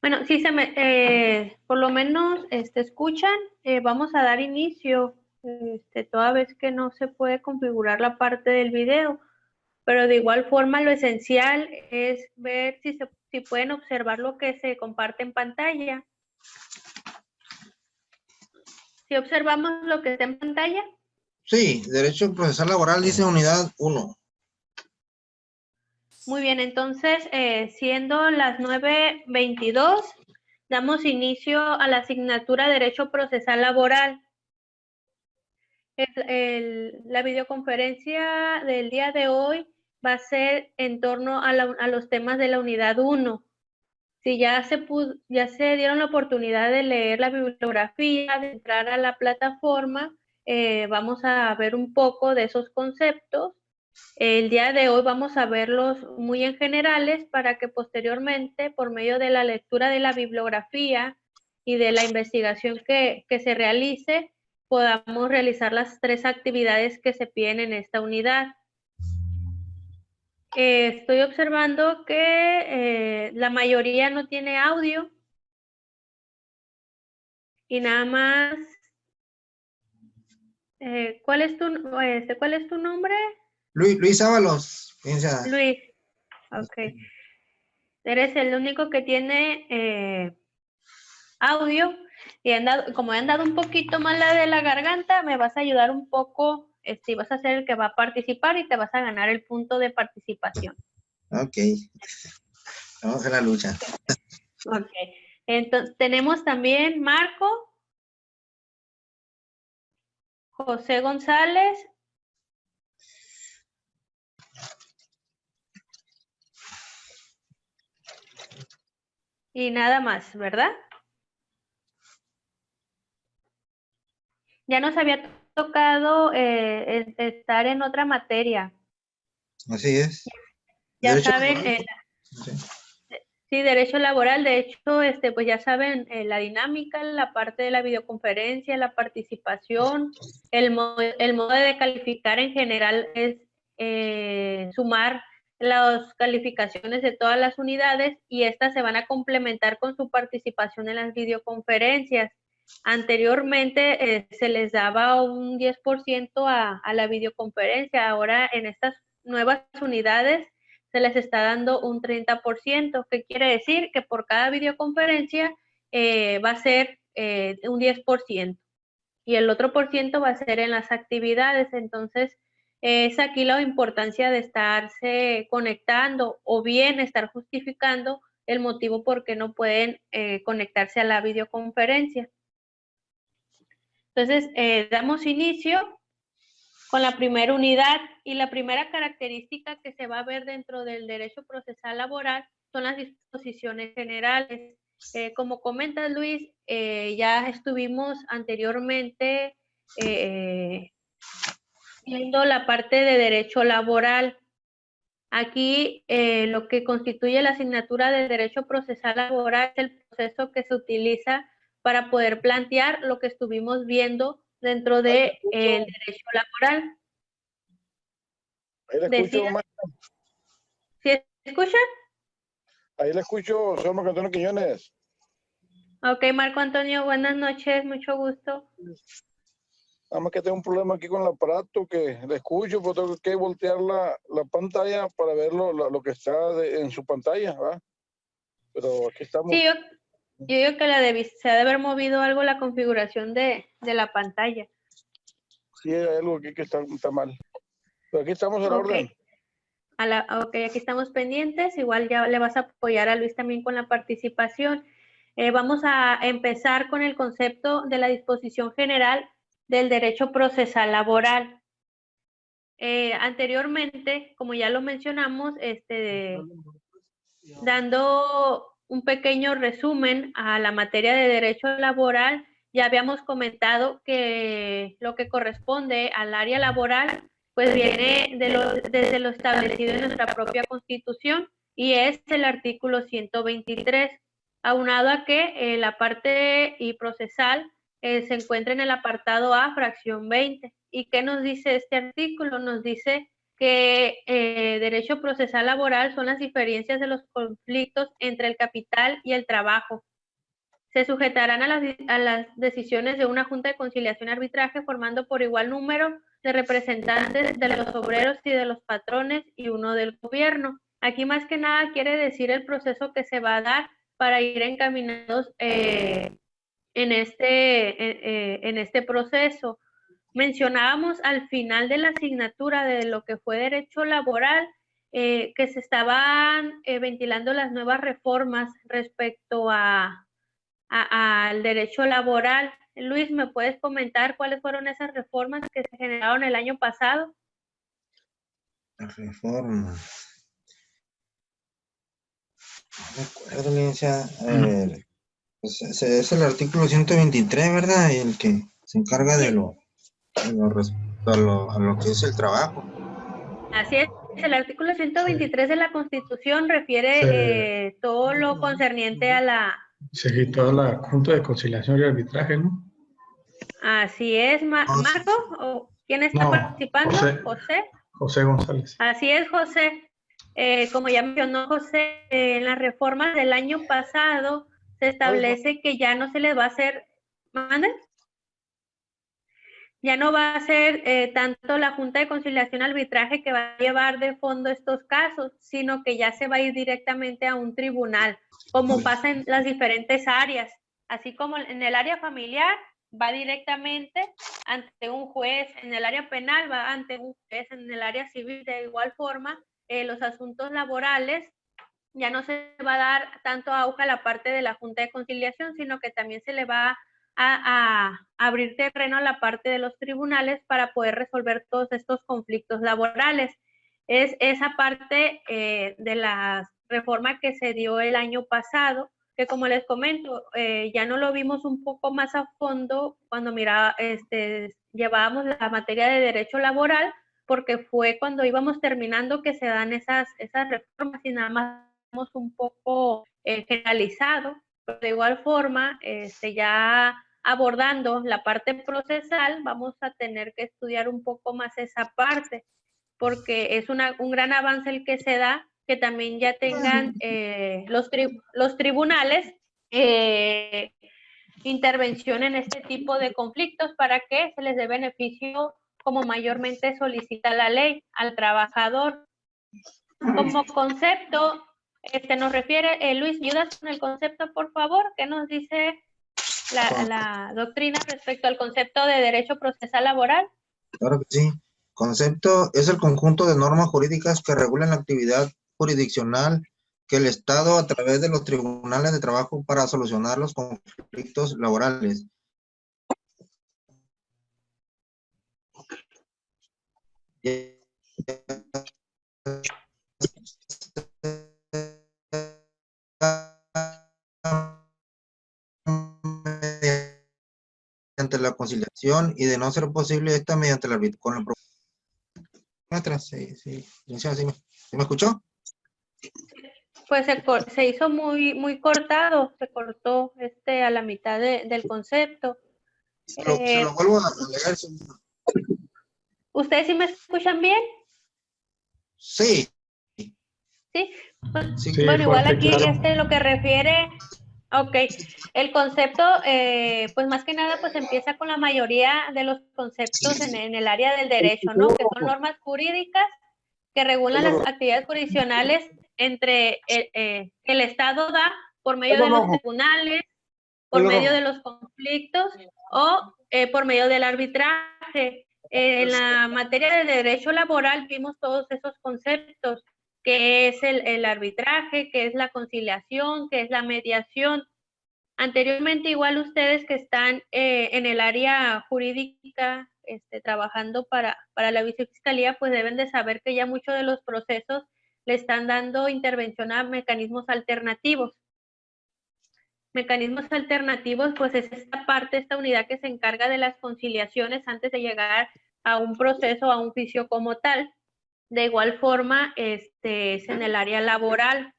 Bueno, si por lo menos escuchan, vamos a dar inicio, toda vez que no se puede configurar la parte del video, pero de igual forma lo esencial es ver si pueden observar lo que se comparte en pantalla. Si observamos lo que está en pantalla. Sí, Derecho Procesal Laboral dice unidad 1. Muy bien, entonces, siendo las 9:22, damos inicio a la asignatura Derecho Procesal Laboral. La videoconferencia del día de hoy va a ser en torno a los temas de la unidad 1. Si ya se dieron la oportunidad de leer la bibliografía, de entrar a la plataforma, vamos a ver un poco de esos conceptos. El día de hoy vamos a verlos muy en generales para que posteriormente, por medio de la lectura de la bibliografía y de la investigación que se realice, podamos realizar las 3 actividades que se piden en esta unidad. Estoy observando que la mayoría no tiene audio y nada más. ¿Cuál es tu nombre? Luis Ábalos, licenciada. Luis. Ok. Eres el único que tiene audio y como he andado un poquito mala de la garganta, me vas a ayudar un poco, y vas a ser el que va a participar y te vas a ganar el punto de participación. Ok. Vamos a la lucha. Ok. Entonces, tenemos también Marco, José González, y nada más, ¿verdad? Ya nos había tocado estar en otra materia. Así es. Ya Derecho saben, laboral. Sí. sí, derecho laboral, de hecho, pues ya saben la dinámica, la parte de la videoconferencia, la participación, el modo de calificar en general es sumar las calificaciones de todas las unidades y estas se van a complementar con su participación en las videoconferencias. Anteriormente se les daba un 10% a la videoconferencia, ahora en estas nuevas unidades se les está dando un 30%, que quiere decir que por cada videoconferencia va a ser un 10% y el otro por ciento va a ser en las actividades. Entonces, es aquí la importancia de estarse conectando o bien estar justificando el motivo por qué no pueden conectarse a la videoconferencia. Entonces, damos inicio con la primera unidad y la primera característica que se va a ver dentro del derecho procesal laboral son las disposiciones generales. Como comenta Luis, ya estuvimos anteriormente viendo la parte de derecho laboral. Aquí lo que constituye la asignatura de derecho procesal laboral es el proceso que se utiliza para poder plantear lo que estuvimos viendo dentro del derecho laboral. Ahí le escucho, ¿Sí escuchan? ahí le escucho, soy Marco Antonio Quiñones. Ok, Marco Antonio, buenas noches, mucho gusto. Nada más que tengo un problema aquí con el aparato que le escucho, pero tengo que voltear la pantalla para ver lo que está en su pantalla, ¿va? Pero aquí estamos. Sí, yo digo que se ha de haber movido algo la configuración de la pantalla. Sí, hay algo aquí que está mal. Pero aquí estamos a la orden. Ok, aquí estamos pendientes. Igual ya le vas a apoyar a Luis también con la participación. Vamos a empezar con el concepto de la disposición general del derecho procesal laboral. Anteriormente, como ya lo mencionamos, dando un pequeño resumen a la materia de derecho laboral, ya habíamos comentado que lo que corresponde al área laboral, pues viene desde lo establecido en nuestra propia Constitución y es el artículo 123, aunado a que la parte y procesal se encuentra en el apartado A, fracción 20. ¿Y qué nos dice este artículo? Nos dice que derecho procesal laboral son las diferencias de los conflictos entre el capital y el trabajo. Se sujetarán a las decisiones de una junta de conciliación y arbitraje formando por igual número de representantes de los obreros y de los patrones y uno del gobierno. Aquí más que nada quiere decir el proceso que se va a dar para ir encaminados en este proceso. Mencionábamos al final de la asignatura de lo que fue derecho laboral, que se estaban ventilando las nuevas reformas respecto al derecho laboral. Luis, ¿me puedes comentar cuáles fueron esas reformas que se generaron el año pasado? Las reformas. No recuerdo, licenciada. A ver, pues es el artículo 123, ¿verdad? Y el que se encarga de respecto a lo que es el trabajo. Así es. El artículo 123 de la Constitución refiere todo lo concerniente a la... Se quitó la Junta de Conciliación y Arbitraje, ¿no? Así es, Marco. ¿O quién está participando? José. José González. Así es, José. Como ya mencionó José, en las reformas del año pasado se establece que ya no se les va a hacer... ¿Mande? Ya no va a ser tanto la Junta de Conciliación y Arbitraje que va a llevar de fondo estos casos, sino que ya se va a ir directamente a un tribunal, como pasa en las diferentes áreas. Así como en el área familiar va directamente ante un juez, en el área penal va ante un juez, en el área civil de igual forma, los asuntos laborales ya no se va a dar tanto auge a la parte de la Junta de Conciliación, sino que también se le va a abrir terreno a la parte de los tribunales para poder resolver todos estos conflictos laborales. Es esa parte de la reforma que se dio el año pasado, que como les comento, ya no lo vimos un poco más a fondo cuando llevábamos la materia de derecho laboral, porque fue cuando íbamos terminando que se dan esas reformas y nada más un poco generalizado, pero de igual forma, ya abordando la parte procesal, vamos a tener que estudiar un poco más esa parte, porque es un gran avance el que se da, que también ya tengan los tribunales intervención en este tipo de conflictos para que se les dé beneficio como mayormente solicita la ley al trabajador. Como concepto, nos refiere, Luis, ¿me ayudas con el concepto, por favor? ¿Qué nos dice la doctrina respecto al concepto de derecho procesal laboral? Claro que sí. Concepto es el conjunto de normas jurídicas que regulan la actividad jurisdiccional que el Estado a través de los tribunales de trabajo para solucionar los conflictos laborales. Mediante la conciliación y de no ser posible esta mediante la arbitraje. Sí, me escuchó? Pues se hizo muy cortado, se cortó a la mitad del concepto. Se lo vuelvo a leer. ¿Ustedes sí me escuchan bien? Sí. Sí, pues, Sí, bueno, igual aquí claro. lo que refiere, ok, el concepto, pues más que nada, pues empieza con la mayoría de los conceptos en el área del derecho, ¿no? Que son normas jurídicas que regulan las actividades jurisdiccionales entre el Estado da por medio de los tribunales, por medio de los conflictos o por medio del arbitraje. En la materia de derecho laboral vimos todos esos conceptos, que es el arbitraje, que es la conciliación, que es la mediación. Anteriormente, igual ustedes que están en el área jurídica, trabajando para la vicefiscalía, pues deben de saber que ya muchos de los procesos le están dando intervención a mecanismos alternativos. Mecanismos alternativos, pues es esta parte, esta unidad que se encarga de las conciliaciones antes de llegar a un proceso, a un juicio como tal. De igual forma, es en el área laboral.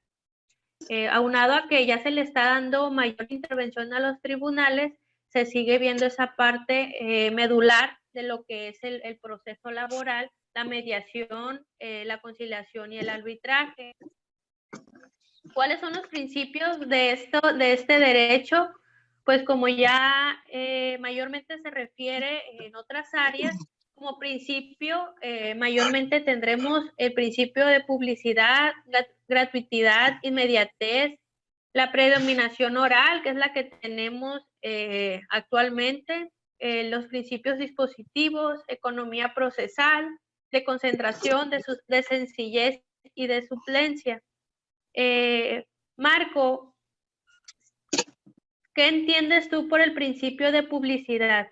Aunado a que ya se le está dando mayor intervención a los tribunales, se sigue viendo esa parte medular de lo que es el proceso laboral, la mediación, la conciliación y el arbitraje. ¿Cuáles son los principios de este derecho? Pues como ya mayormente se refiere en otras áreas, como principio mayormente tendremos el principio de publicidad, gratuidad, inmediatez, la predominación oral, que es la que tenemos actualmente, los principios dispositivos, economía procesal, de concentración, de sencillez y de suplencia. Marco, ¿qué entiendes tú por el principio de publicidad?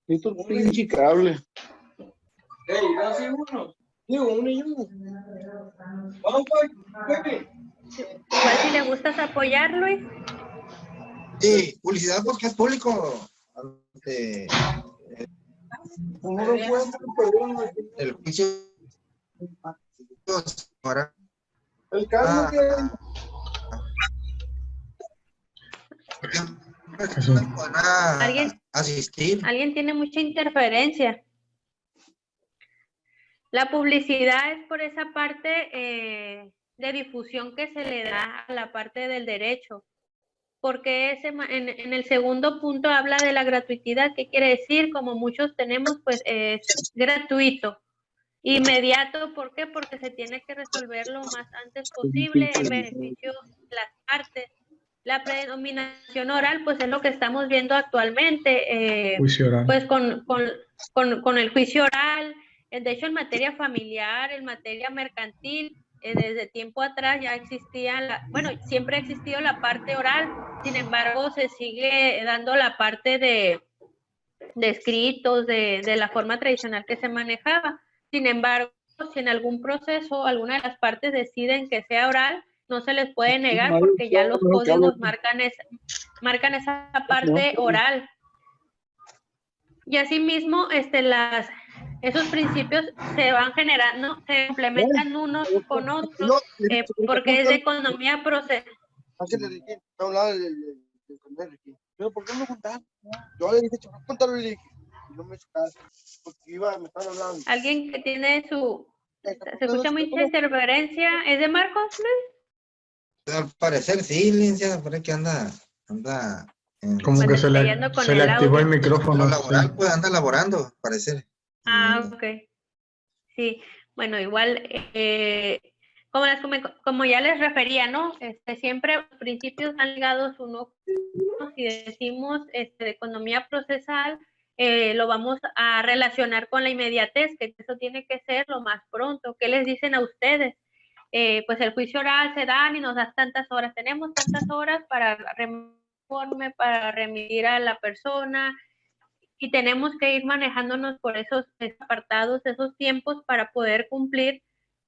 Esto es pinche cable. Igual si le gustas apoyar, Luis. Sí, publicidad porque es público. Ante el juicio para El caso que podrá asistir. Alguien tiene mucha interferencia. La publicidad es por esa parte de difusión que se le da a la parte del derecho. Porque en el segundo punto habla de la gratuidad. ¿Qué quiere decir? Como muchos tenemos, pues es gratuito. Inmediato, ¿por qué? Porque se tiene que resolver lo más antes posible en beneficio de las partes. La predominación oral, pues es lo que estamos viendo actualmente, Juicio oral. pues con el juicio oral, de hecho en materia familiar, en materia mercantil, desde tiempo atrás ya existía, bueno, siempre ha existido la parte oral, sin embargo se sigue dando la parte de escritos, de la forma tradicional que se manejaba. Sin embargo, si en algún proceso alguna de las partes deciden que sea oral, no se les puede negar porque ya los códigos marcan esa parte oral. Y asimismo, esos principios se van generando, se complementan unos con otros, porque es de economía procesal. Pero ¿por qué no contar? Yo le dije, cuéntalo, le dije. No me hizo caso, porque me estaban hablando. Alguien que tiene se escucha mucha interferencia. ¿Es de Marcos, Luis? Al parecer sí, licenciada, por ahí que anda Como Bueno, que se le batallando con activó audio. el micrófono. lo laboral, Sí. pues anda laborando, al parecer. Ok. Sí, bueno, igual, como ya les refería, ¿no? Siempre los principios están ligados uno, si decimos de economía procesal, lo vamos a relacionar con la inmediatez, que eso tiene que ser lo más pronto. ¿Qué les dicen a ustedes? Pues el juicio oral se dan y nos das tantas horas. Tenemos tantas horas para informe, para remitir a la persona, y tenemos que ir manejándonos por esos apartados, esos tiempos para poder cumplir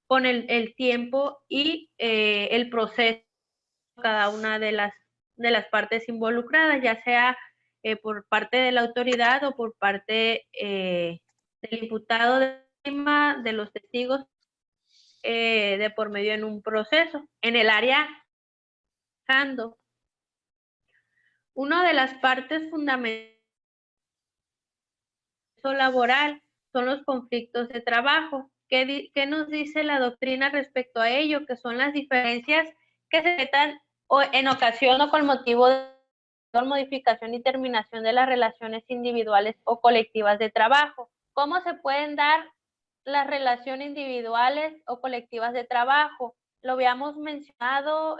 con el tiempo y el proceso de cada una de las partes involucradas, ya sea por parte de la autoridad o por parte del imputado de los testigos de por medio en un proceso. En el área una de las partes fundamentales laboral son los conflictos de trabajo. ¿Qué nos dice la doctrina respecto a ello? Que son las diferencias que se dan en ocasión o con motivo de modificación y terminación de las relaciones individuales o colectivas de trabajo. ¿Cómo se pueden dar las relaciones individuales o colectivas de trabajo? Lo habíamos mencionado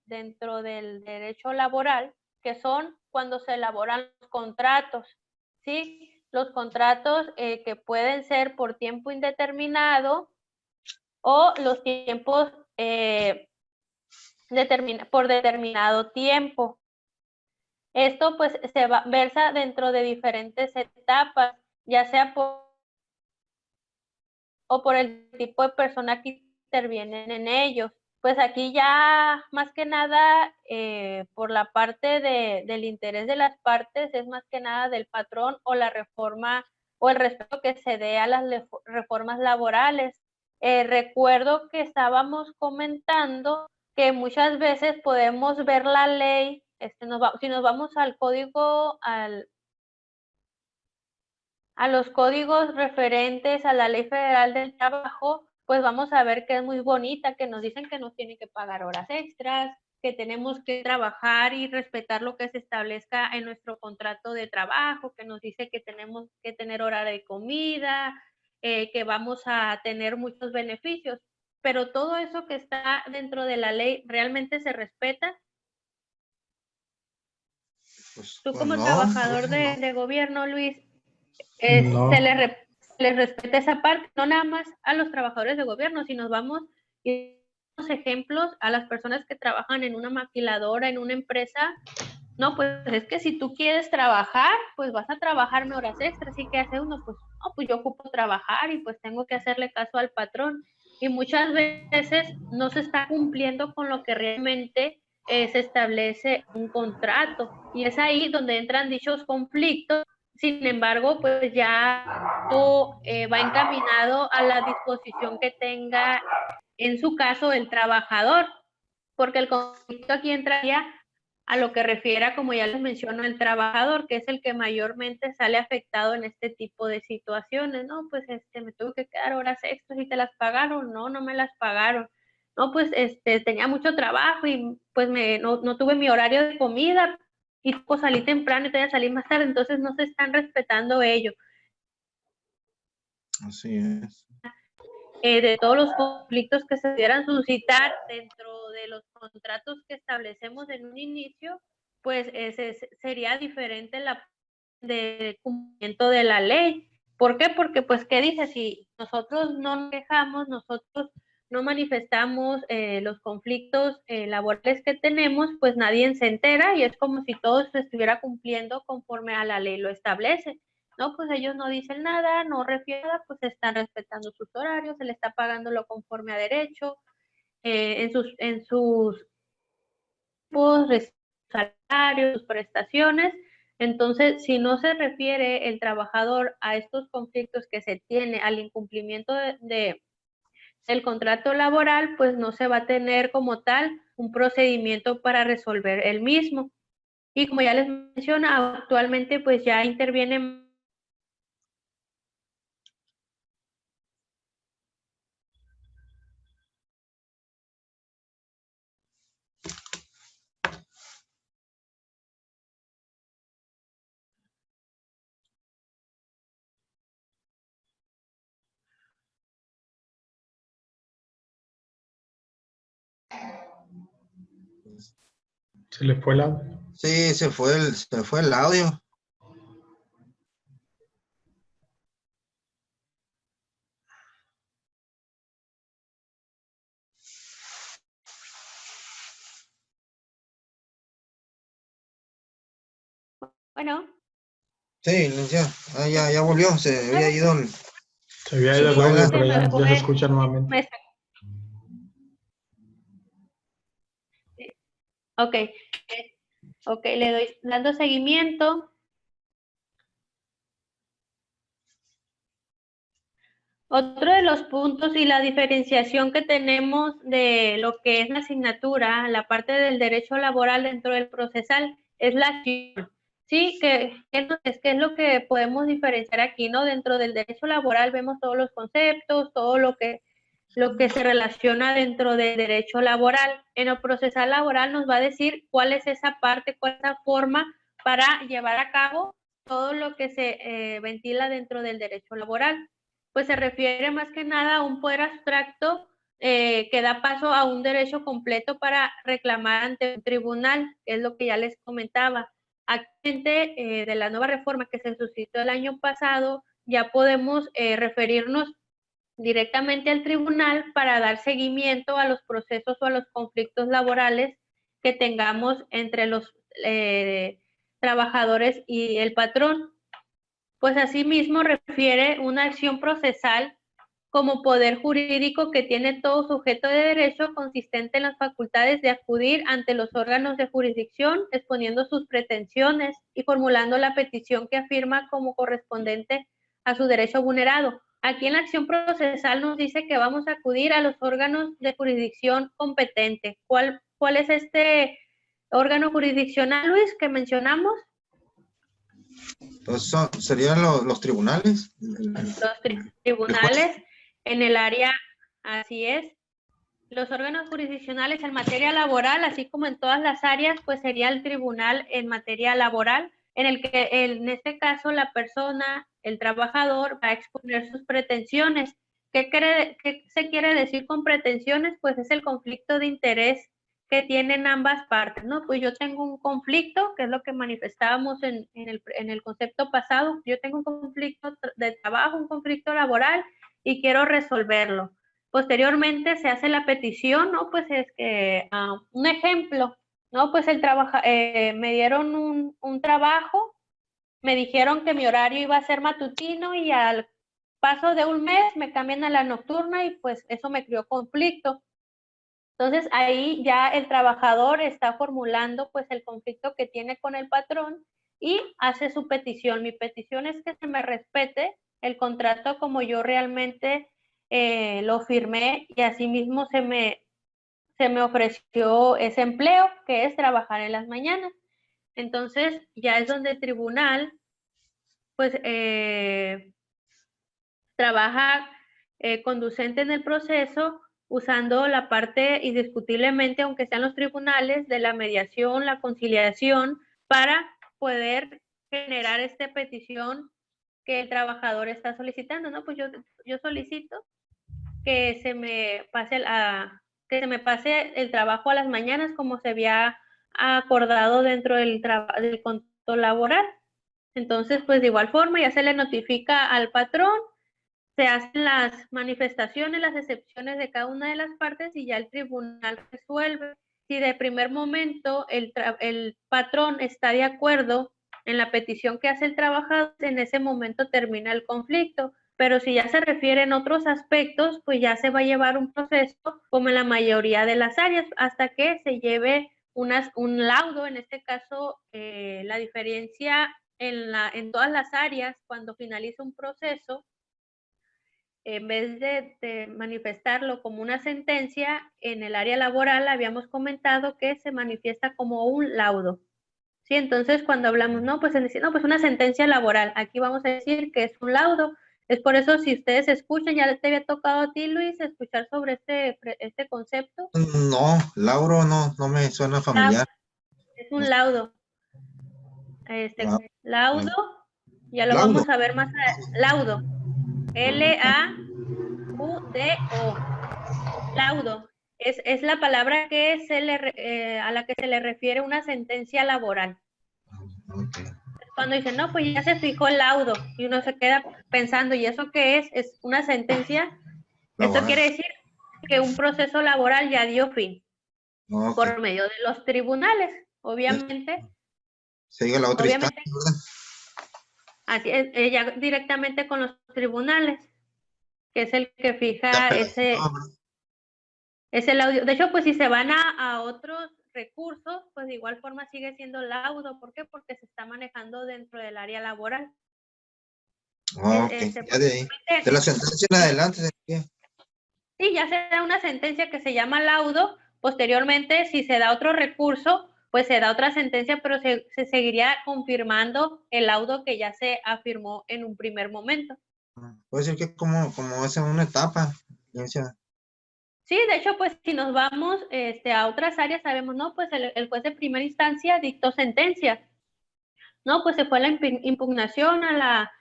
dentro del derecho laboral, que son cuando se elaboran los contratos, ¿sí? Los contratos que pueden ser por tiempo indeterminado o los tiempos por determinado tiempo. Esto pues versa dentro de diferentes etapas, ya sea por el tipo de persona que intervienen en ellos. Pues aquí ya más que nada por la parte del interés de las partes es más que nada del patrón o la reforma o el respeto que se dé a las reformas laborales. Recuerdo que estábamos comentando que muchas veces podemos ver la ley, si nos vamos al código, a los códigos referentes a la Ley Federal del Trabajo, pues vamos a ver que es muy bonita, que nos dicen que nos tienen que pagar horas extras, que tenemos que trabajar y respetar lo que se establezca en nuestro contrato de trabajo, que nos dice que tenemos que tener hora de comida, que vamos a tener muchos beneficios. Pero todo eso que está dentro de la ley, ¿realmente se respeta? Pues, Tú pues como no, trabajador no. de gobierno, Luis, No, se les respeta esa parte, no nada más a los trabajadores de gobierno, si nos vamos y damos ejemplos a las personas que trabajan en una maquiladora, en una empresa. No, pues es que si tú quieres trabajar, pues vas a trabajarme horas extras. ¿Y qué hace uno? Pues no, pues yo ocupo trabajar y pues tengo que hacerle caso al patrón. Y muchas veces no se está cumpliendo con lo que realmente se establece un contrato. Y es ahí donde entran dichos conflictos. Sin embargo, pues ya va encaminado a la disposición que tenga, en su caso, el trabajador, porque el conflicto aquí entraría a lo que refiere, como ya les menciono, el trabajador, que es el que mayormente sale afectado en este tipo de situaciones. No, pues me tuve que quedar horas extras y te las pagaron. No, no me las pagaron. No, pues tenía mucho trabajo y pues no tuve mi horario de comida y pues salí temprano y te voy a salir más tarde, entonces no se están respetando ello. Así es. De todos los conflictos que se pudieran suscitar dentro de los contratos que establecemos en un inicio, pues sería diferente del cumplimiento de la ley. ¿Por qué? Porque, pues, ¿qué dice? Si nosotros no nos quejamos, nosotros no manifestamos los conflictos laborales que tenemos, pues nadie se entera y es como si todo se estuviera cumpliendo conforme a la ley lo establece. No, pues ellos no dicen nada, no refieren, pues están respetando sus horarios, se le está pagándolo conforme a derecho, en sus salarios, sus prestaciones. Entonces, si no se refiere el trabajador a estos conflictos que se tiene, al incumplimiento del contrato laboral, pues no se va a tener como tal un procedimiento para resolver el mismo. Y como ya les menciono, actualmente pues ya intervienen. se le fue el audio. Sí, se fue el audio. Bueno. Sí, licenciado. Ah, ya volvió. Se había ido. Se había Se ido el fue audio, la- pero ya se escucha nuevamente. Ok, ok, le doy dando seguimiento. Otro de los puntos y la diferenciación que tenemos de lo que es la asignatura, la parte del derecho laboral dentro del procesal, es la acción. Sí, que es lo que podemos diferenciar aquí, ¿no? Dentro del derecho laboral vemos todos los conceptos, todo lo que se relaciona dentro del derecho laboral. En el procesal laboral nos va a decir cuál es esa parte, cuál es esa forma para llevar a cabo todo lo que se ventila dentro del derecho laboral. Pues se refiere más que nada a un poder abstracto que da paso a un derecho completo para reclamar ante un tribunal, que es lo que ya les comentaba. Actualmente, de la nueva reforma que se suscitó el año pasado, ya podemos referirnos directamente al tribunal para dar seguimiento a los procesos o a los conflictos laborales que tengamos entre los trabajadores y el patrón. Pues asimismo refiere una acción procesal como poder jurídico que tiene todo sujeto de derecho consistente en las facultades de acudir ante los órganos de jurisdicción, exponiendo sus pretensiones y formulando la petición que afirma como correspondiente a su derecho vulnerado. aquí en la acción procesal nos dice que vamos a acudir a los órganos de jurisdicción competente. ¿Cuál es este órgano jurisdiccional, Luis, que mencionamos? Pues serían los tribunales. Los tribunales en el área, así es. Los órganos jurisdiccionales en materia laboral, así como en todas las áreas, pues sería el tribunal en materia laboral, en el que en este caso la persona, el trabajador, va a exponer sus pretensiones. ¿Qué se quiere decir con pretensiones? Pues es el conflicto de interés que tienen ambas partes, ¿no? Pues yo tengo un conflicto, que es lo que manifestábamos en el concepto pasado. Yo tengo un conflicto de trabajo, un conflicto laboral y quiero resolverlo. Posteriormente se hace la petición, ¿no? Pues es que, un ejemplo, ¿no? Pues me dieron un trabajo, me dijeron que mi horario iba a ser matutino y al paso de un mes me cambian a la nocturna y pues eso me creó conflicto. Entonces ahí ya el trabajador está formulando pues el conflicto que tiene con el patrón y hace su petición. Mi petición es que se me respete el contrato como yo realmente lo firmé y asimismo se me ofreció ese empleo que es trabajar en las mañanas. Entonces ya es donde el tribunal pues trabaja conducente en el proceso usando la parte indiscutiblemente, aunque sean los tribunales, de la mediación, la conciliación, para poder generar esta petición que el trabajador está solicitando, ¿no? Pues yo solicito que se me pase el trabajo a las mañanas como se había acordado dentro del contrato laboral. Entonces, pues de igual forma ya se le notifica al patrón, se hacen las manifestaciones, las excepciones de cada una de las partes y ya el tribunal resuelve. Si de primer momento el patrón está de acuerdo en la petición que hace el trabajador, en ese momento termina el conflicto. Pero si ya se refieren otros aspectos, pues ya se va a llevar un proceso como en la mayoría de las áreas hasta que se lleve un laudo. En este caso, la diferencia en todas las áreas, cuando finaliza un proceso, en vez de manifestarlo como una sentencia, en el área laboral habíamos comentado que se manifiesta como un laudo. Sí, entonces cuando hablamos, no, pues una sentencia laboral, aquí vamos a decir que es un laudo. Es por eso, si ustedes escuchan, ya te había tocado a ti, Luis, escuchar sobre este concepto. No, Lauro no me suena familiar. Es un laudo. Laudo, ya lo Laudo. vamos a ver más. Laudo. L-A-U-D-O. Laudo. Es la palabra que a la que se le refiere una sentencia laboral. Okay. Cuando dicen, no, pues ya se fijó el laudo, y uno se queda pensando, ¿y eso qué es? Es una sentencia. Laboral. Esto quiere decir que un proceso laboral ya dio fin. Okay. Por medio de los tribunales, obviamente. Sigue la otra instancia, ¿verdad? Así es, ya directamente con los tribunales, que es el que fija ese laudo. De hecho, pues si se van a otros recursos, pues de igual forma sigue siendo laudo. ¿Por qué? Porque se está manejando dentro del área laboral. Okay. Ya de ahí. De la sentencia en adelante. Sí, ya se da una sentencia que se llama laudo. Posteriormente, si se da otro recurso, pues se da otra sentencia, pero se seguiría confirmando el laudo que ya se afirmó en un primer momento. Puede ser que como es en una etapa. Sí, de hecho, pues si nos vamos a otras áreas, sabemos, no, pues el juez de primera instancia dictó sentencia. No, pues se fue la impugnación a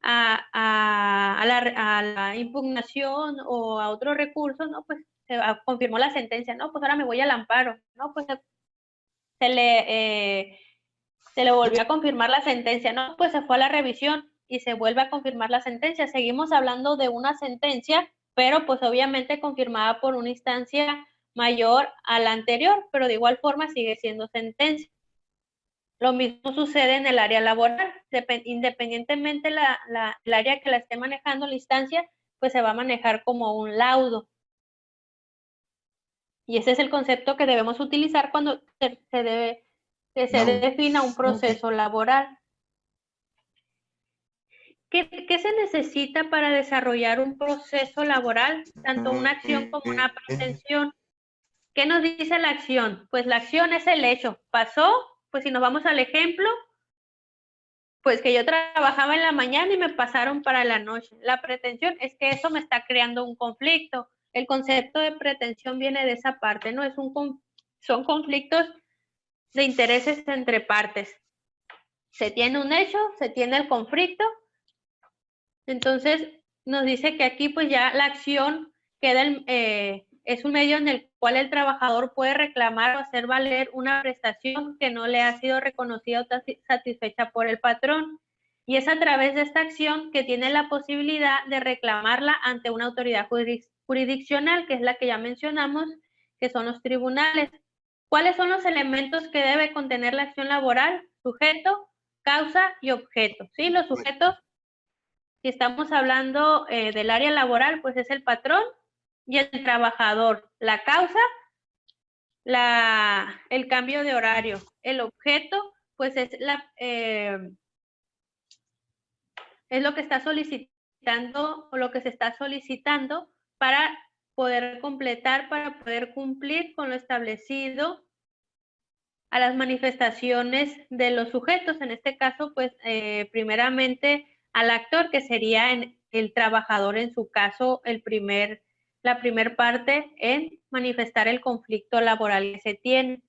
la impugnación o a otro recurso, no, pues se confirmó la sentencia, no, pues ahora me voy al amparo, no, pues se le volvió a confirmar la sentencia, no, pues se fue a la revisión y se vuelve a confirmar la sentencia. Seguimos hablando de una sentencia, pero pues obviamente confirmada por una instancia mayor a la anterior, pero de igual forma sigue siendo sentencia. Lo mismo sucede en el área laboral, independientemente el área que la esté manejando, la instancia, pues se va a manejar como un laudo. Y ese es el concepto que debemos utilizar cuando se defina un proceso laboral. ¿Qué se necesita para desarrollar un proceso laboral, tanto una acción como una pretensión? ¿Qué nos dice la acción? Pues la acción es el hecho. Pasó, pues si nos vamos al ejemplo, pues que yo trabajaba en la mañana y me pasaron para la noche. La pretensión es que eso me está creando un conflicto. El concepto de pretensión viene de esa parte, ¿no? Son conflictos de intereses entre partes. Se tiene un hecho, se tiene el conflicto. Entonces, nos dice que aquí pues ya la acción queda es un medio en el cual el trabajador puede reclamar o hacer valer una prestación que no le ha sido reconocida o satisfecha por el patrón. Y es a través de esta acción que tiene la posibilidad de reclamarla ante una autoridad jurisdiccional, que es la que ya mencionamos, que son los tribunales. ¿Cuáles son los elementos que debe contener la acción laboral? Sujeto, causa y objeto. ¿Sí? Los sujetos, si estamos hablando del área laboral, pues es el patrón y el trabajador. La causa, el cambio de horario. El objeto, pues es lo que está solicitando o lo que se está solicitando para poder completar, para poder cumplir con lo establecido a las manifestaciones de los sujetos. En este caso, pues primeramente al actor, que sería el trabajador, en su caso, la primer parte en manifestar el conflicto laboral que se tiene.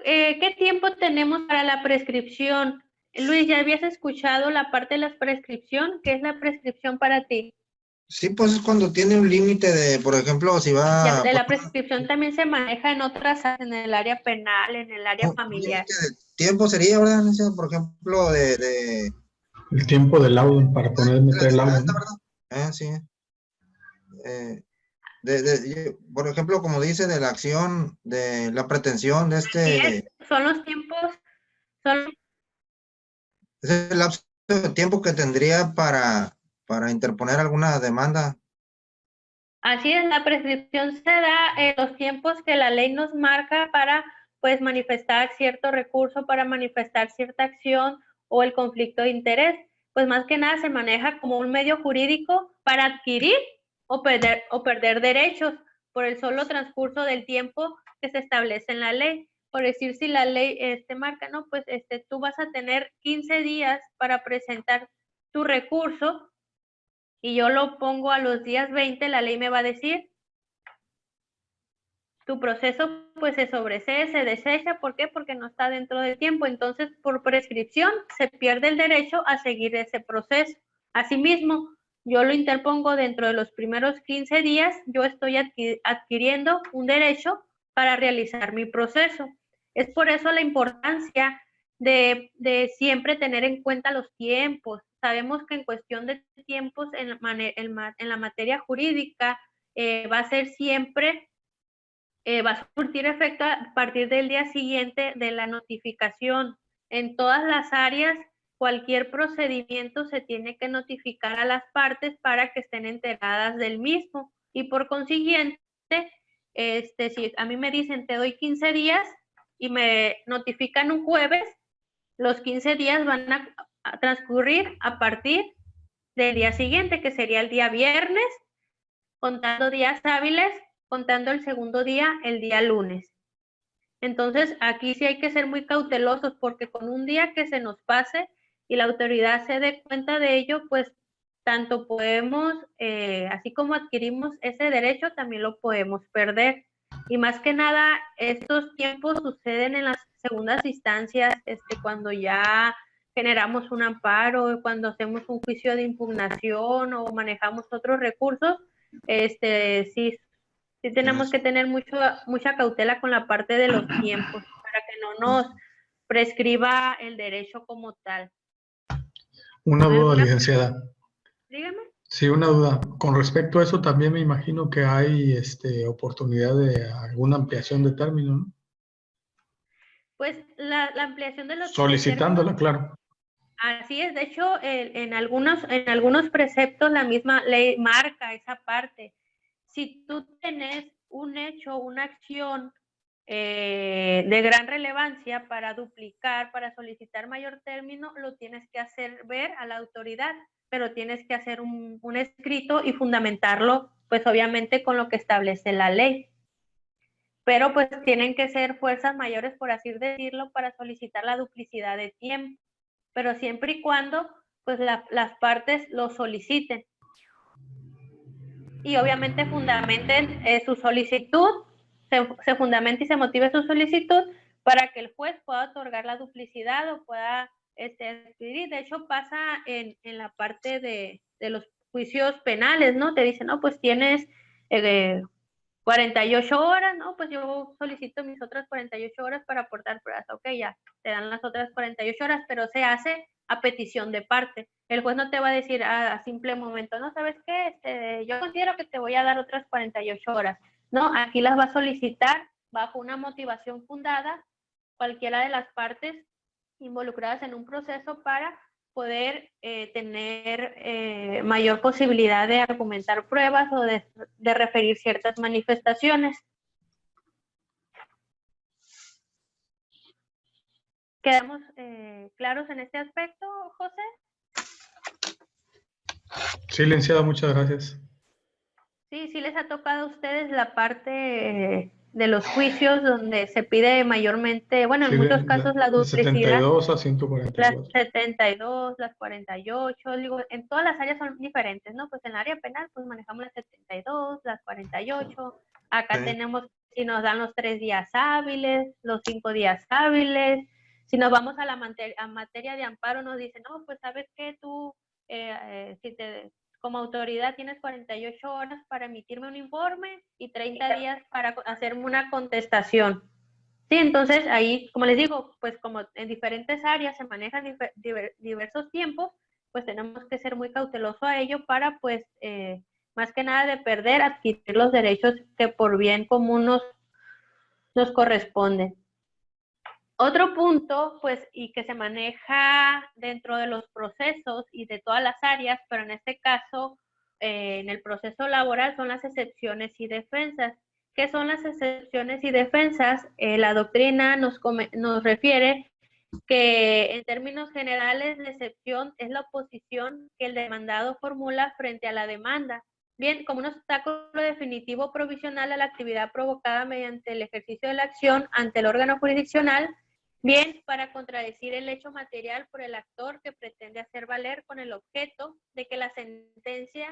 ¿Qué tiempo tenemos para la prescripción? Luis, ¿ya habías escuchado la parte de la prescripción? ¿Qué es la prescripción para ti? Sí, pues es cuando tiene un límite de, por ejemplo, si va... De la prescripción también se maneja en otras, en el área penal, en el área familiar. ¿Límite de tiempo sería, verdad? Por ejemplo, El tiempo del laudo para poder meter el laudo, ¿no? Sí. Por ejemplo, como dice, de la acción, de la pretensión de son los tiempos, es el lapso de tiempo que tendría para interponer alguna demanda. Así es, la prescripción se da en los tiempos que la ley nos marca para, pues, manifestar cierto recurso, para manifestar cierta acción o el conflicto de interés. Pues más que nada se maneja como un medio jurídico para adquirir o perder derechos por el solo transcurso del tiempo que se establece en la ley. Por decir, si la ley marca, no, pues tú vas a tener 15 días para presentar tu recurso, y yo lo pongo a los días 20, la ley me va a decir, tu proceso pues se sobresee, se desecha. ¿Por qué? Porque no está dentro del tiempo. Entonces, por prescripción, se pierde el derecho a seguir ese proceso. Asimismo, yo lo interpongo dentro de los primeros 15 días, yo estoy adquiriendo un derecho para realizar mi proceso. Es por eso la importancia de siempre tener en cuenta los tiempos. Sabemos que en cuestión de tiempos en la materia jurídica va a ser siempre, va a surtir efecto a partir del día siguiente de la notificación. En todas las áreas, cualquier procedimiento se tiene que notificar a las partes para que estén enteradas del mismo. Y por consiguiente, si a mí me dicen te doy 15 días y me notifican un jueves, los 15 días van a transcurrir a partir del día siguiente, que sería el día viernes, contando días hábiles, contando el segundo día, el día lunes. Entonces, aquí sí hay que ser muy cautelosos, porque con un día que se nos pase y la autoridad se dé cuenta de ello, pues tanto podemos, así como adquirimos ese derecho, también lo podemos perder. Y más que nada, estos tiempos suceden en las segundas instancias, cuando ya generamos un amparo, cuando hacemos un juicio de impugnación o manejamos otros recursos. Sí tenemos que tener mucha cautela con la parte de los tiempos para que no nos prescriba el derecho como tal. Una duda, licenciada. Dígame. Sí, una duda. Con respecto a eso, también me imagino que hay oportunidad de alguna ampliación de término, ¿no? Pues la ampliación de los solicitándola, claro. Así es. De hecho, en algunos preceptos la misma ley marca esa parte. Si tú tienes un hecho, una acción de gran relevancia para duplicar, para solicitar mayor término, lo tienes que hacer ver a la autoridad, pero tienes que hacer un escrito y fundamentarlo, pues obviamente con lo que establece la ley. Pero pues tienen que ser fuerzas mayores, por así decirlo, para solicitar la duplicidad de tiempo, pero siempre y cuando pues las partes lo soliciten. Y obviamente fundamenten su solicitud, se fundamente y se motive su solicitud para que el juez pueda otorgar la duplicidad o pueda adquirir. De hecho, pasa en la parte de los juicios penales, ¿no? Te dicen, no, pues tienes 48 horas, ¿no? Pues yo solicito mis otras 48 horas para aportar pruebas. Ok, ya, te dan las otras 48 horas, pero se hace a petición de parte. El juez no te va a decir a simple momento, no, ¿sabes qué? Yo considero que te voy a dar otras 48 horas. No, aquí las va a solicitar bajo una motivación fundada, cualquiera de las partes involucradas en un proceso para poder tener mayor posibilidad de argumentar pruebas o de referir ciertas manifestaciones. ¿Quedamos claros en este aspecto, José? Sí, licenciada, muchas gracias. Sí, sí les ha tocado a ustedes la parte de los juicios donde se pide mayormente, bueno, en muchos casos la duplicidad. 72 a 144. Las 72, las 48, digo, en todas las áreas son diferentes, ¿no? Pues en el área penal, pues manejamos las 72, las 48. Acá tenemos, si nos dan los 3 días hábiles, los 5 días hábiles. Si nos vamos a la materia de amparo, nos dicen, no, pues sabes que tú, como autoridad tienes 48 horas para emitirme un informe y 30 días para hacerme una contestación. Sí, entonces ahí, como les digo, pues como en diferentes áreas se manejan diversos tiempos, pues tenemos que ser muy cautelosos a ello para, pues, más que nada de perder, adquirir los derechos que por bien común nos corresponden. Otro punto, pues, y que se maneja dentro de los procesos y de todas las áreas, pero en este caso, en el proceso laboral, son las excepciones y defensas. ¿Qué son las excepciones y defensas? La doctrina nos refiere que en términos generales la excepción es la oposición que el demandado formula frente a la demanda. Bien, como un obstáculo definitivo provisional a la actividad provocada mediante el ejercicio de la acción ante el órgano jurisdiccional, bien, para contradecir el hecho material por el actor que pretende hacer valer con el objeto de que la sentencia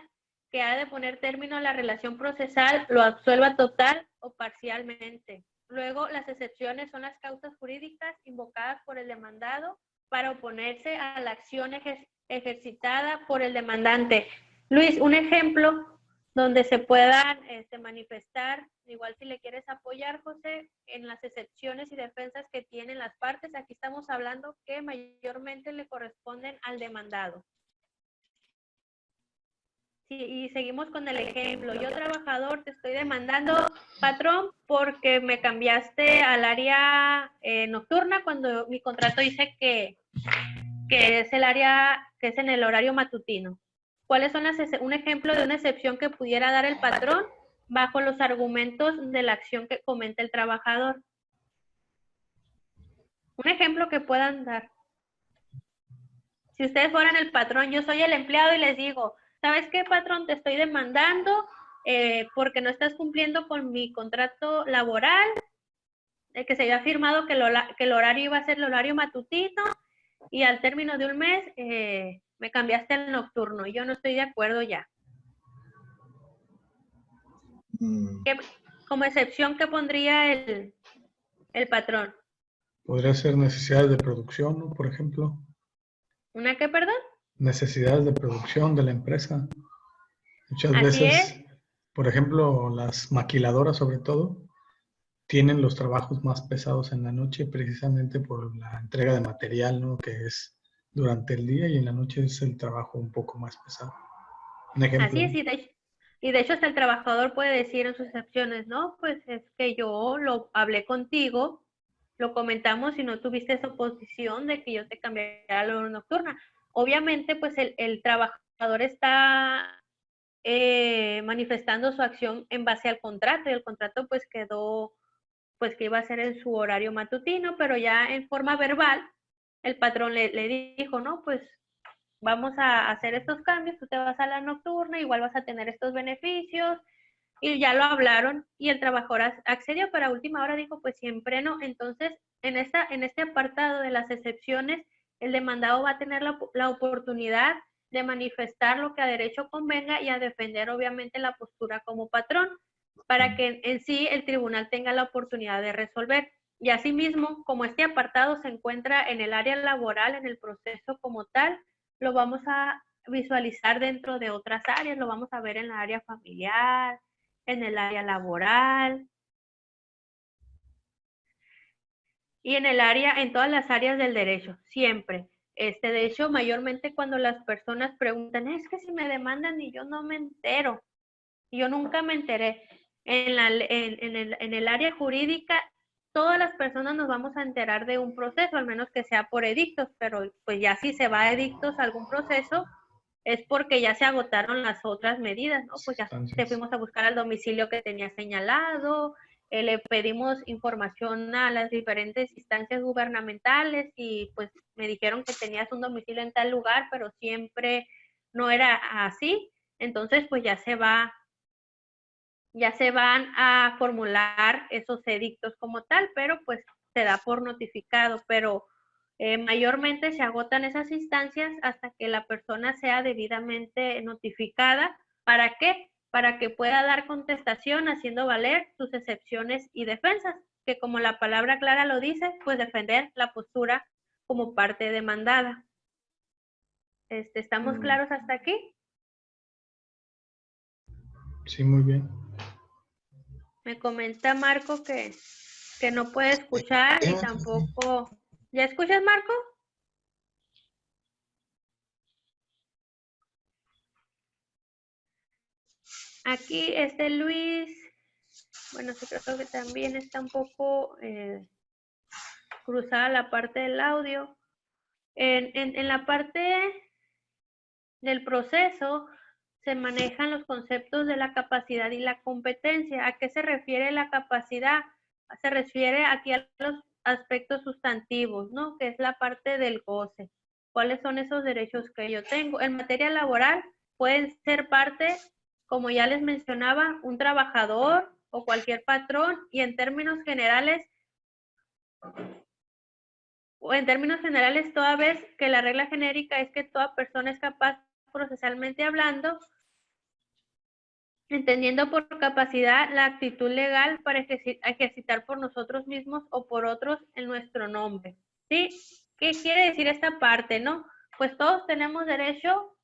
que ha de poner término a la relación procesal lo absuelva total o parcialmente. Luego, las excepciones son las causas jurídicas invocadas por el demandado para oponerse a la acción ejercitada por el demandante. Luis, un ejemplo donde se puedan manifestar, igual si le quieres apoyar, José, en las excepciones y defensas que tienen las partes. Aquí estamos hablando que mayormente le corresponden al demandado. Sí, y seguimos con el ejemplo. Yo, trabajador, te estoy demandando, patrón, porque me cambiaste al área nocturna cuando mi contrato dice que es el área, que es en el horario matutino. ¿Cuáles son un ejemplo de una excepción que pudiera dar el patrón bajo los argumentos de la acción que comenta el trabajador? Un ejemplo que puedan dar. Si ustedes fueran el patrón, yo soy el empleado y les digo, ¿sabes qué, patrón? Te estoy demandando porque no estás cumpliendo con mi contrato laboral, que se había firmado que el horario iba a ser el horario matutino y al término de un mes me cambiaste al nocturno y yo no estoy de acuerdo ya. Como excepción, ¿qué pondría el patrón? Podría ser necesidades de producción, ¿no? Por ejemplo. ¿Una qué, perdón? Necesidades de producción de la empresa. Muchas Así veces, es. por ejemplo, las maquiladoras sobre todo, tienen los trabajos más pesados en la noche precisamente por la entrega de material, ¿no? Que es durante el día y en la noche es el trabajo un poco más pesado. Un ejemplo. Así es, y de hecho hasta el trabajador puede decir en sus excepciones, no, pues es que yo lo hablé contigo, lo comentamos y no tuviste esa oposición de que yo te cambiara a la hora nocturna. Obviamente, pues el trabajador está manifestando su acción en base al contrato y el contrato pues quedó pues que iba a ser en su horario matutino, pero ya en forma verbal, el patrón le dijo, no, pues vamos a hacer estos cambios, tú te vas a la nocturna, igual vas a tener estos beneficios, y ya lo hablaron, y el trabajador accedió, pero a última hora dijo, pues siempre no. Entonces, en este apartado de las excepciones, el demandado va a tener la oportunidad de manifestar lo que a derecho convenga y a defender, obviamente, la postura como patrón, para que en sí el tribunal tenga la oportunidad de resolver. Y asimismo, como este apartado se encuentra en el área laboral, en el proceso como tal, lo vamos a visualizar dentro de otras áreas, lo vamos a ver en la área familiar, en el área laboral y en todas las áreas del derecho, siempre. De hecho, mayormente cuando las personas preguntan, es que si me demandan y yo no me entero, y yo nunca me enteré. En el área jurídica, todas las personas nos vamos a enterar de un proceso, al menos que sea por edictos, pero pues ya si se va a edictos algún proceso, es porque ya se agotaron las otras medidas, ¿no? Pues ya te fuimos a buscar al domicilio que tenía señalado, le pedimos información a las diferentes instancias gubernamentales y pues me dijeron que tenías un domicilio en tal lugar, pero siempre no era así. Entonces, pues ya se van a formular esos edictos como tal, pero pues se da por notificado, pero mayormente se agotan esas instancias hasta que la persona sea debidamente notificada. ¿Para qué? Para que pueda dar contestación haciendo valer sus excepciones y defensas, que como la palabra clara lo dice, pues defender la postura como parte demandada. ¿Estamos claros hasta aquí? Sí, muy bien. Me comenta Marco que no puede escuchar y tampoco... ¿Ya escuchas, Marco? Aquí Luis, bueno, sí creo que también está un poco cruzada la parte del audio. En la parte del proceso se manejan los conceptos de la capacidad y la competencia. ¿A qué se refiere la capacidad? Se refiere aquí a los aspectos sustantivos, ¿no? Que es la parte del goce. ¿Cuáles son esos derechos que yo tengo? En materia laboral pueden ser parte, como ya les mencionaba, un trabajador o cualquier patrón, y en términos generales, toda vez que la regla genérica es que toda persona es capaz, procesalmente hablando, entendiendo por capacidad la actitud legal para ejercitar por nosotros mismos o por otros en nuestro nombre. ¿Sí? ¿Qué quiere decir esta parte, no? Pues todos tenemos derecho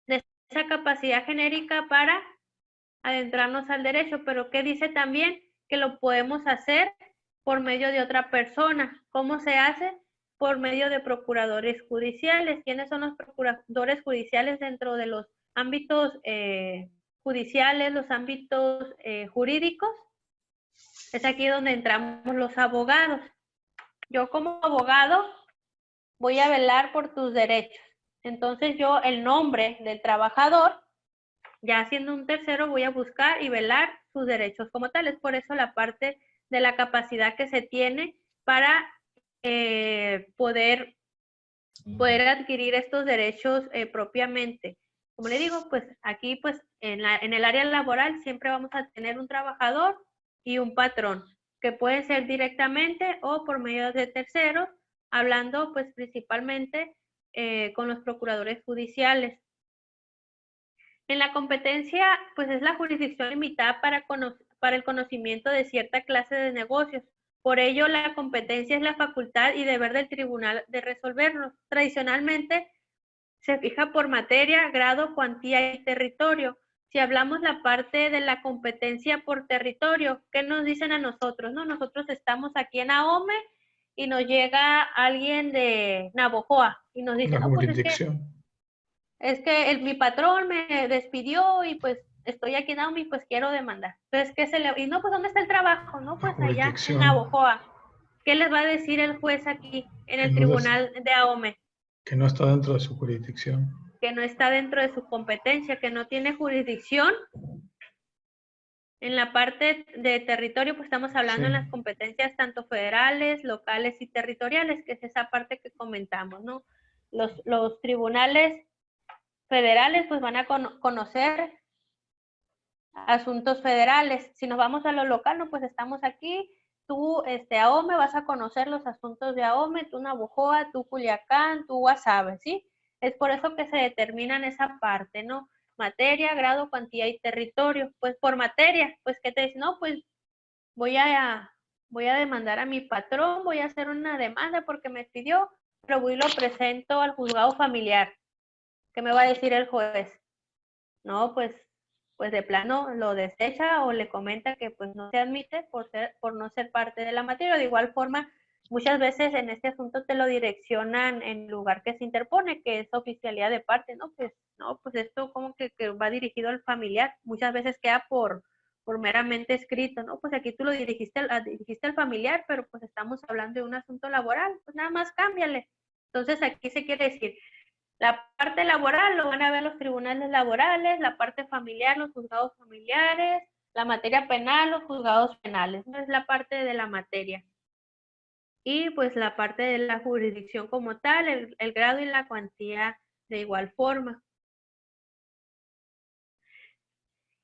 de esa capacidad genérica para adentrarnos al derecho, pero ¿qué dice también? Que lo podemos hacer por medio de otra persona. ¿Cómo se hace? Por medio de procuradores judiciales. ¿Quiénes son los procuradores judiciales dentro de los ámbitos judiciales, los ámbitos jurídicos? Es aquí donde entramos los abogados. Yo como abogado voy a velar por tus derechos. Entonces yo el nombre del trabajador, ya siendo un tercero, voy a buscar y velar sus derechos como tales. Por eso la parte de la capacidad que se tiene para poder adquirir estos derechos propiamente. Como le digo, pues aquí pues en el área laboral siempre vamos a tener un trabajador y un patrón, que puede ser directamente o por medio de terceros, hablando pues principalmente con los procuradores judiciales. En la competencia, pues es la jurisdicción limitada para el conocimiento de cierta clase de negocios. Por ello, la competencia es la facultad y deber del tribunal de resolverlos. Tradicionalmente, se fija por materia, grado, cuantía y territorio. Si hablamos la parte de la competencia por territorio, ¿qué nos dicen a nosotros? No, nosotros estamos aquí en Ahome y nos llega alguien de Navojoa y nos dice, no, pues es que mi patrón me despidió y pues estoy aquí en Ahome y pues quiero demandar. Entonces, y no, pues ¿dónde está el trabajo? No, pues allá en Navojoa. ¿Qué les va a decir el juez aquí en el tribunal de Ahome? Que no está dentro de su jurisdicción. Que no está dentro de su competencia, que no tiene jurisdicción En la parte de territorio, pues estamos hablando Sí. en las competencias tanto federales, locales y territoriales, que es esa parte que comentamos, ¿no? Los tribunales federales pues van a conocer asuntos federales. Si nos vamos a lo local, no, pues estamos aquí, tú, AOME, vas a conocer los asuntos de AOME, tú Navojoa, tú Culiacán, tú Guasave, ¿sí? Es por eso que se determinan esa parte, ¿no? Materia, grado, cuantía y territorio. Pues por materia, pues ¿qué te dice? No, pues voy a demandar a mi patrón, voy a hacer una demanda porque me pidió, pero voy y lo presento al juzgado familiar. ¿Qué me va a decir el juez? No, pues de plano lo desecha o le comenta que pues no se admite por no ser parte de la materia. De igual forma, muchas veces en este asunto te lo direccionan en lugar que se interpone, que es oficialidad de parte, ¿no? Pues no, pues esto como que va dirigido al familiar. Muchas veces queda por meramente escrito, ¿no? Pues aquí tú lo dirigiste al familiar, pero pues estamos hablando de un asunto laboral, pues nada más cámbiale. Entonces aquí se quiere decir, la parte laboral lo van a ver los tribunales laborales, la parte familiar, los juzgados familiares, la materia penal, los juzgados penales. No es la parte de la materia. Y pues la parte de la jurisdicción como tal, el grado y la cuantía de igual forma.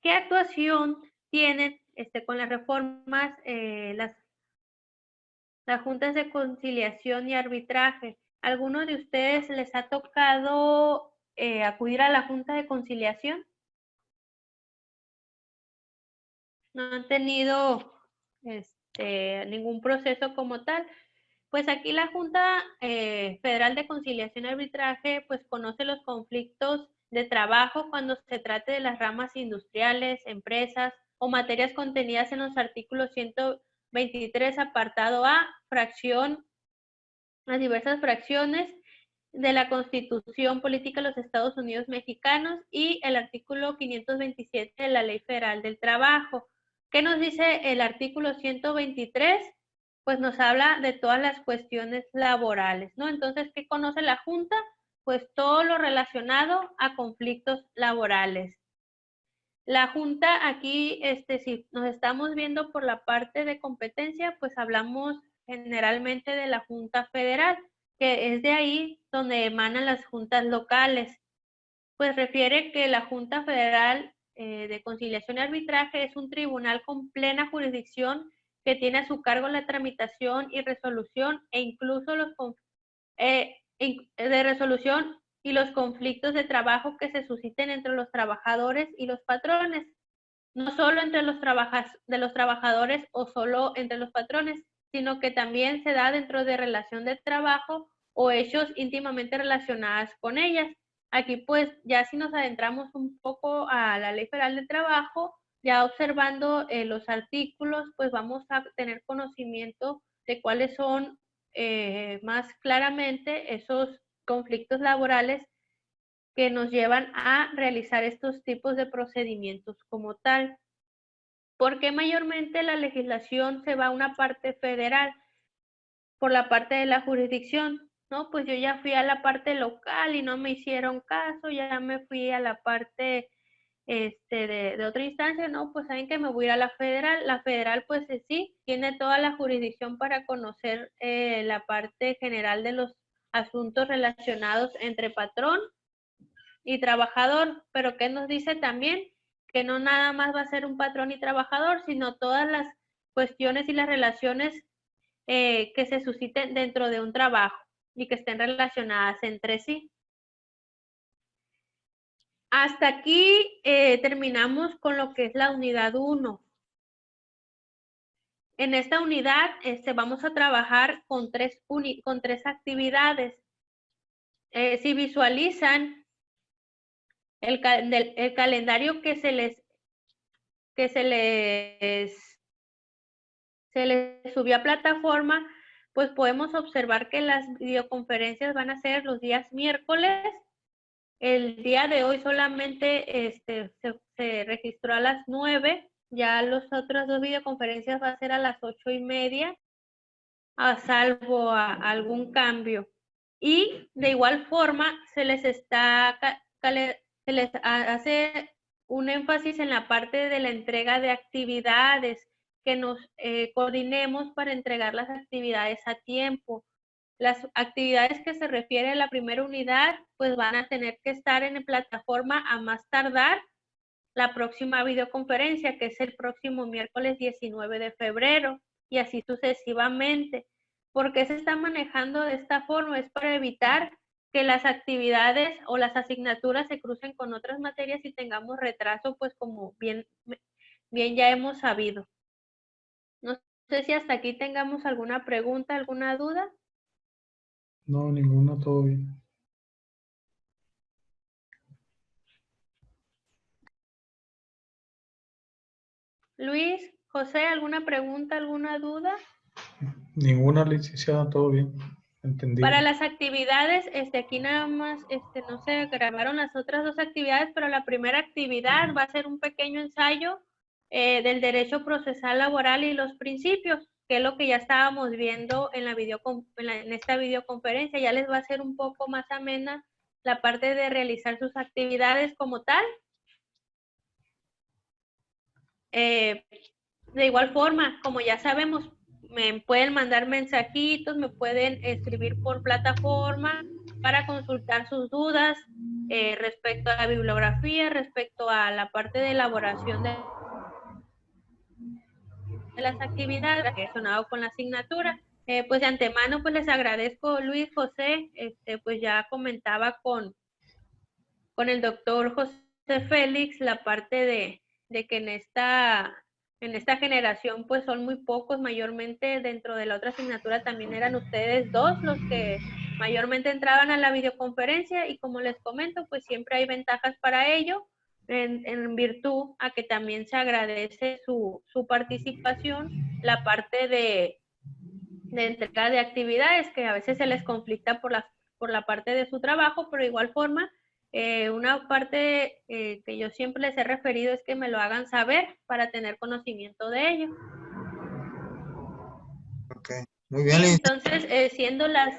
¿Qué actuación tienen con las reformas las juntas de conciliación y arbitraje? ¿Alguno de ustedes les ha tocado acudir a la junta de conciliación? No han tenido ningún proceso como tal. Pues aquí la Junta Federal de Conciliación y Arbitraje pues conoce los conflictos de trabajo cuando se trate de las ramas industriales, empresas o materias contenidas en los artículos 123 apartado A, las diversas fracciones de la Constitución Política de los Estados Unidos Mexicanos y el artículo 527 de la Ley Federal del Trabajo. ¿Qué nos dice el artículo 123? Pues nos habla de todas las cuestiones laborales, ¿no? Entonces, ¿qué conoce la Junta? Pues todo lo relacionado a conflictos laborales. La Junta aquí, si nos estamos viendo por la parte de competencia, pues hablamos generalmente de la Junta Federal, que es de ahí donde emanan las juntas locales. Pues refiere que la Junta Federal de Conciliación y Arbitraje es un tribunal con plena jurisdicción que tiene a su cargo la tramitación y resolución e incluso de resolución y los conflictos de trabajo que se susciten entre los trabajadores y los patrones, no solo entre los trabajadores o solo entre los patrones, sino que también se da dentro de relación de trabajo o hechos íntimamente relacionados con ellas. Aquí pues ya si nos adentramos un poco a la Ley Federal del Trabajo, ya observando los artículos, pues vamos a tener conocimiento de cuáles son más claramente esos conflictos laborales que nos llevan a realizar estos tipos de procedimientos como tal. ¿Por qué mayormente la legislación se va a una parte federal? Por la parte de la jurisdicción, ¿no? Pues yo ya fui a la parte local y no me hicieron caso, ya me fui a la parte de otra instancia, no, pues saben que me voy a ir a la federal pues sí, tiene toda la jurisdicción para conocer la parte general de los asuntos relacionados entre patrón y trabajador, pero ¿qué nos dice también? Que no nada más va a ser un patrón y trabajador, sino todas las cuestiones y las relaciones que se susciten dentro de un trabajo y que estén relacionadas entre sí. Hasta aquí terminamos con lo que es la unidad 1. En esta unidad vamos a trabajar con tres actividades. Si visualizan el calendario que se les subió a plataforma, pues podemos observar que las videoconferencias van a ser los días miércoles. El día de hoy solamente se registró a las 9, ya las otras dos videoconferencias va a ser a las 8:30, a salvo algún cambio. Y de igual forma se les hace un énfasis en la parte de la entrega de actividades, que nos coordinemos para entregar las actividades a tiempo. Las actividades que se refiere a la primera unidad, pues van a tener que estar en la plataforma a más tardar la próxima videoconferencia, que es el próximo miércoles 19 de febrero, y así sucesivamente. ¿Por qué se está manejando de esta forma? Es para evitar que las actividades o las asignaturas se crucen con otras materias y tengamos retraso, pues como bien ya hemos sabido. No sé si hasta aquí tengamos alguna pregunta, alguna duda. No, ninguna, todo bien. Luis, José, ¿alguna pregunta, alguna duda? Ninguna, licenciada, todo bien. Entendido. Para las actividades, aquí nada más, no se grabaron las otras dos actividades, pero la primera actividad va a ser un pequeño ensayo del derecho procesal laboral y los principios, que es lo que ya estábamos viendo en esta videoconferencia. Ya les va a ser un poco más amena la parte de realizar sus actividades como tal. De igual forma, como ya sabemos, me pueden mandar mensajitos, me pueden escribir por plataforma para consultar sus dudas respecto a la bibliografía, respecto a la parte de elaboración de las actividades relacionado con la asignatura. Pues de antemano, pues les agradezco, Luis, José, pues ya comentaba con el doctor José Félix la parte de que en esta generación pues son muy pocos, mayormente dentro de la otra asignatura también eran ustedes dos los que mayormente entraban a la videoconferencia, y como les comento, pues siempre hay ventajas para ello, en virtud a que también se agradece su participación, la parte de entrega de actividades, que a veces se les conflicta por la parte de su trabajo, pero de igual forma, una parte que yo siempre les he referido es que me lo hagan saber para tener conocimiento de ello. Ok, muy bien. Sí, entonces, siendo las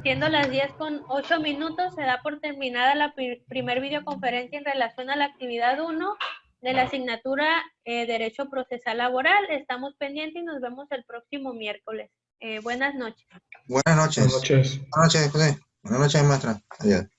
10:08, se da por terminada la primer videoconferencia en relación a la actividad 1 de la asignatura Derecho Procesal Laboral. Estamos pendientes y nos vemos el próximo miércoles. Buenas noches. Buenas noches. Buenas noches. Buenas noches, José. Buenas noches, maestra. Adiós.